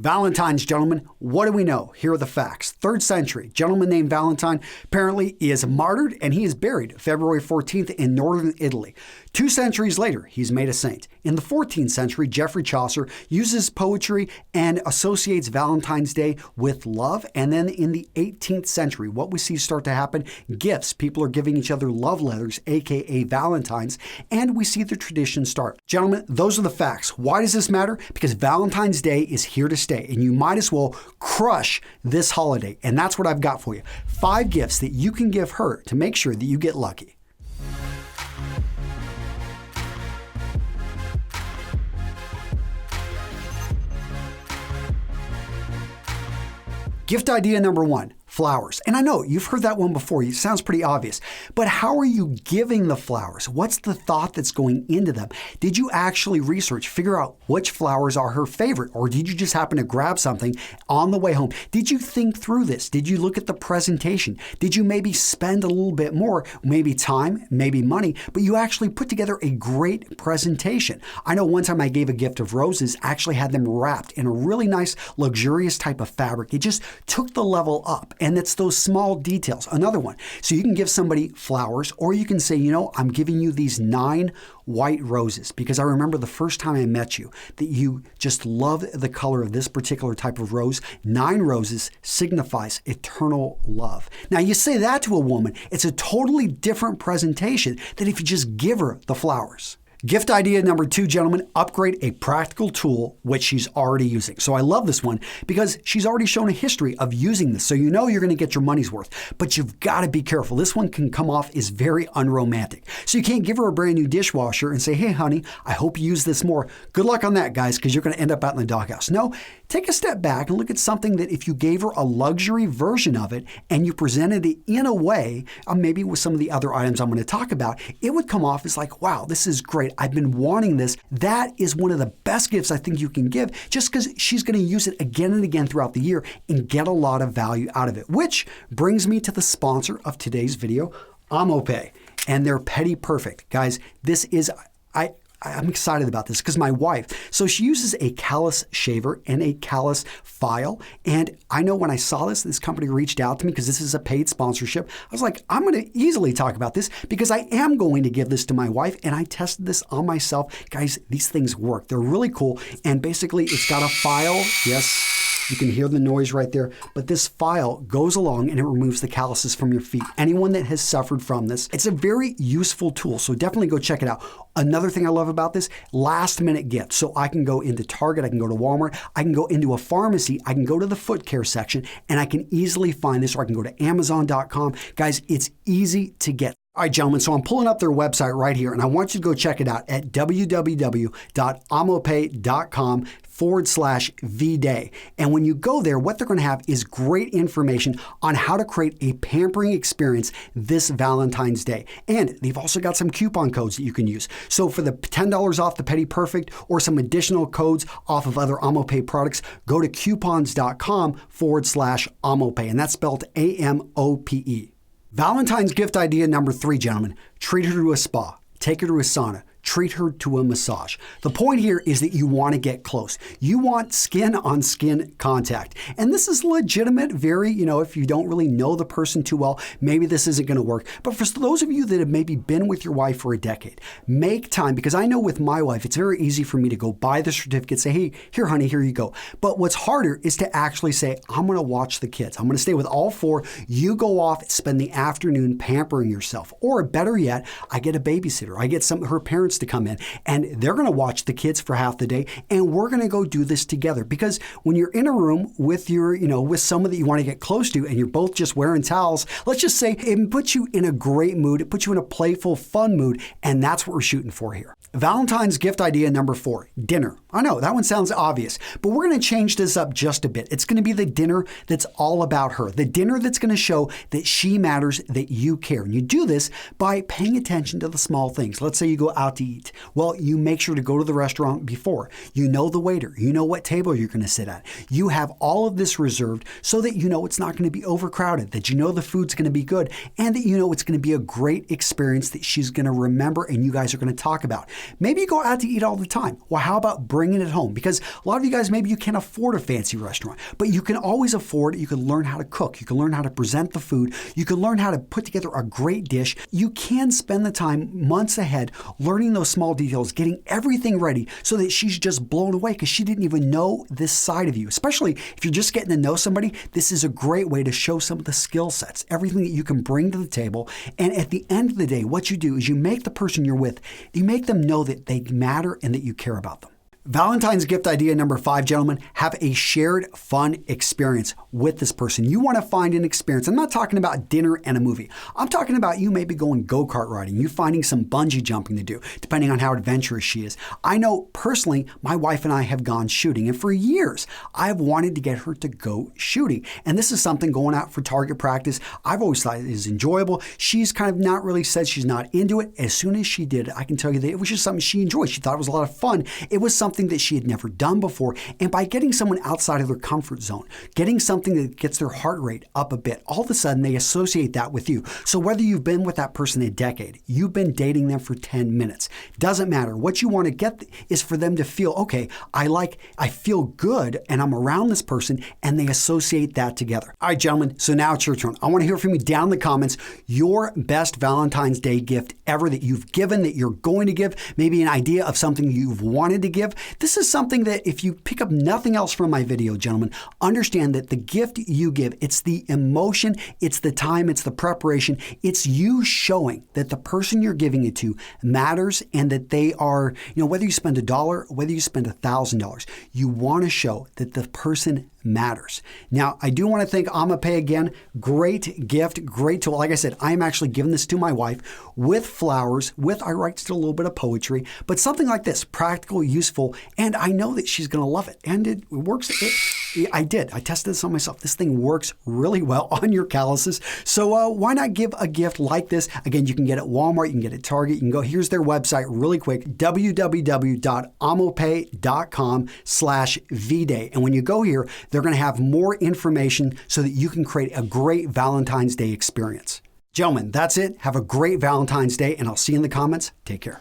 Valentine's, gentlemen, what do we know? Here are the facts. 3rd century, gentleman named Valentine apparently is martyred and he is buried February 14th in northern Italy. 2 centuries later, he's made a saint. In the 14th century, Geoffrey Chaucer uses poetry and associates Valentine's Day with love. And then in the 18th century, what we see start to happen, gifts. People are giving each other love letters, aka Valentines, and we see the tradition start. Gentlemen, those are the facts. Why does this matter? Because Valentine's Day is here to stay, and you might as well crush this holiday. And that's what I've got for you. 5 gifts that you can give her to make sure that you get lucky. Gift idea number 1, flowers. And I know you've heard that one before. It sounds pretty obvious. But how are you giving the flowers? What's the thought that's going into them? Did you actually research, figure out which flowers are her favorite? Or did you just happen to grab something on the way home? Did you think through this? Did you look at the presentation? Did you maybe spend a little bit more, maybe time, maybe money, but you actually put together a great presentation? I know one time I gave a gift of roses, actually had them wrapped in a really nice, luxurious type of fabric. It just took the level up. And it's those small details. Another one. So you can give somebody flowers, or you can say, you know, I'm giving you these 9 white roses because I remember the first time I met you that you just loved the color of this particular type of rose. 9 roses signifies eternal love. Now you say that to a woman, it's a totally different presentation than if you just give her the flowers. Gift idea number 2, gentlemen, upgrade a practical tool which she's already using. So I love this one because she's already shown a history of using this. So you know you're going to get your money's worth, but you've got to be careful. This one can come off as very unromantic. So you can't give her a brand new dishwasher and say, hey, honey, I hope you use this more. Good luck on that, guys, because you're going to end up out in the doghouse. No, take a step back and look at something that if you gave her a luxury version of it and you presented it in a way, maybe with some of the other items I'm going to talk about, it would come off as like, wow, this is great. I've been wanting this. That is one of the best gifts I think you can give just because she's going to use it again and again throughout the year and get a lot of value out of it. Which brings me to the sponsor of today's video, AmoPay, and their Petty Perfect. Guys, this is, I'm excited about this because my wife, so she uses a callus shaver and a callus file. And I know when I saw this company reached out to me because this is a paid sponsorship. I was like, I'm going to easily talk about this because I am going to give this to my wife. And I tested this on myself. Guys, these things work. They're really cool. And basically it's got a file. Yes. You can hear the noise right there, but this file goes along and it removes the calluses from your feet. Anyone that has suffered from this, it's a very useful tool, so definitely go check it out. Another thing I love about this, last minute gift. So I can go into Target, I can go to Walmart, I can go into a pharmacy, I can go to the foot care section, and I can easily find this, or I can go to Amazon.com. Guys, it's easy to get. All right, gentlemen, so I'm pulling up their website right here, and I want you to go check it out at www.amopay.com/VDay. And when you go there, what they're going to have is great information on how to create a pampering experience this Valentine's Day. And they've also got some coupon codes that you can use. So for the $10 off the Petty Perfect or some additional codes off of other AmoPay products, go to coupons.com/AmoPay, and that's spelled AMOPE. Valentine's gift idea number 3, gentlemen. Treat her to a spa. Take her to a sauna. Treat her to a massage. The point here is that you want to get close. You want skin on skin contact. And this is legitimate, very, if you don't really know the person too well, maybe this isn't going to work. But for those of you that have maybe been with your wife for a decade, make time, because I know with my wife, it's very easy for me to go buy the certificate, say, hey, here, honey, here you go. But what's harder is to actually say, I'm going to watch the kids. I'm going to stay with all 4. You go off, spend the afternoon pampering yourself. Or better yet, I get a babysitter. I get some of her parents to come in and they're going to watch the kids for half the day, and we're going to go do this together. Because when you're in a room with your, with someone that you want to get close to and you're both just wearing towels, let's just say it puts you in a great mood. It puts you in a playful, fun mood. And that's what we're shooting for here. Valentine's gift idea number 4, dinner. I know that one sounds obvious, but we're going to change this up just a bit. It's going to be the dinner that's all about her. The dinner that's going to show that she matters, that you care. And you do this by paying attention to the small things. Let's say you go out to to eat? Well, you make sure to go to the restaurant before. You know the waiter. You know what table you're going to sit at. You have all of this reserved so that you know it's not going to be overcrowded, that you know the food's going to be good, and that you know it's going to be a great experience that she's going to remember and you guys are going to talk about. Maybe you go out to eat all the time. Well, how about bringing it home? Because a lot of you guys, maybe you can't afford a fancy restaurant, but you can always afford it. You can learn how to cook. You can learn how to present the food. You can learn how to put together a great dish. You can spend the time months ahead learning those small details, getting everything ready so that she's just blown away because she didn't even know this side of you. Especially if you're just getting to know somebody, this is a great way to show some of the skill sets, everything that you can bring to the table. And at the end of the day, what you do is you make the person you're with, you make them know that they matter and that you care about them. Valentine's gift idea number 5, gentlemen, have a shared fun experience with this person. You want to find an experience. I'm not talking about dinner and a movie. I'm talking about you maybe going go-kart riding, you finding some bungee jumping to do, depending on how adventurous she is. I know personally, my wife and I have gone shooting, and for years, I've wanted to get her to go shooting. And this is something going out for target practice. I've always thought it is enjoyable. She's kind of not really said she's not into it. As soon as she did it, I can tell you that it was just something she enjoyed. She thought it was a lot of fun. It was something that she had never done before. And by getting someone outside of their comfort zone, getting something that gets their heart rate up a bit, all of a sudden they associate that with you. So whether you've been with that person a decade, you've been dating them for 10 minutes, doesn't matter. What you want to get is for them to feel, okay, I feel good and I'm around this person, and they associate that together. All right, gentlemen, so now it's your turn. I want to hear from you down in the comments, your best Valentine's Day gift ever that you've given, that you're going to give, maybe an idea of something you've wanted to give. This is something that if you pick up nothing else from my video, gentlemen, understand that the gift you give, it's the emotion, it's the time, it's the preparation, it's you showing that the person you're giving it to matters and that they are, whether you spend $1, whether you spend $1,000, you want to show that the person matters. Now, I do want to thank AmaPay again. Great gift, great tool. Like I said, I'm actually giving this to my wife with flowers, I write still a little bit of poetry, but something like this, practical, useful, and I know that she's going to love it. And it works. I tested this on myself. This thing works really well on your calluses. So why not give a gift like this? Again, you can get it at Walmart, you can get it at Target, you can go, here's their website really quick, www.amopay.com/vday. And when you go here, they're going to have more information so that you can create a great Valentine's Day experience. Gentlemen, that's it. Have a great Valentine's Day, and I'll see you in the comments. Take care.